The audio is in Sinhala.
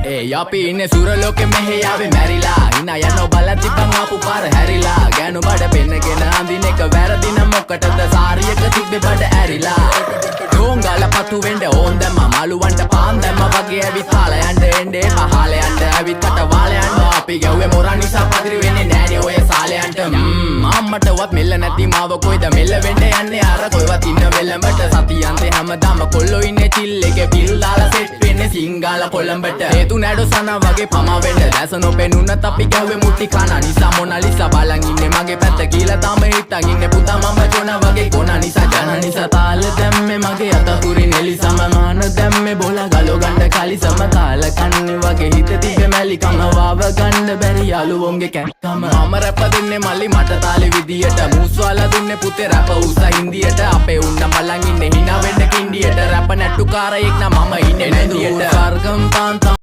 ඒ අපි ඉන්නේ සුරලෝකෙ මෙහෙ ආවේ මැරිලා හිනා යනෝ බලන් තිබ්බන් ආපු පාර හැරිලා ගෑනු බඩ පෙන්නගෙන අඳින එක වැරදින මොකටද සාරියක තිබ්බේ බඩ ඇරිලා ඩෝංගල පතු වෙන්න ඕන් දැම්ම මාළුවන්ට පාන් දැම්ම වගේ ඇවිත් හාල යන්න එන්නේ පහල යන්න ඇවිත් කට වාල යන්න අපි ගැව්වේ මොරා නිසා පදිරි වෙන්නේ නෑනේ ඔය සාලයන්ට අම්මටවත් මෙල්ල නැති මාව කොයිද මෙල්ල වෙන්න යන්නේ අර කොයිවත් ඉන්න වෙලඹට සතියන්තේ හැමදාම කොල්ලෝ ඉන්නේ චිල් එකේ පිල් දාලා සෙට් වෙන්නේ සිංගාල කොළඹට හේතු නැඩෝ සනා වගේ පමා වෙන්න දැස නොපෙනුනත් අපි ගැව්වේ මුට්ටි කන නිසා මොනාලිසා බලන් ඉන්නේ මගේ පැත්ත කියලා තාම හිටන් ඉන්නේ පුතා මම ජොන වගේ කොන නිසා ජන නිසා තාල දැම්මේ මගේ අතකුරි නෙලි සමමාන දැම්මේ බෝලා ගලෝ ගන්න කලි සමතාල කන්නේ වගේ හිත තිබ්බේ මැලි කම වාව ගන්න බැරි යාළුවෝන්ගේ කැක්කම මම රැප දෙන්නේ මල්ලි මට තාලේ විදියට මූස්වාලා දුන්නේ පුතේ රැප උසා හින්දියට අපේ උන්න බලන් ඉන්නේ hina වෙන්න කින්ඩියට රැප නැට්ටුකාරයෙක් නම් මම ඉන්නේ නැදියට සර්ගම් තාන්තා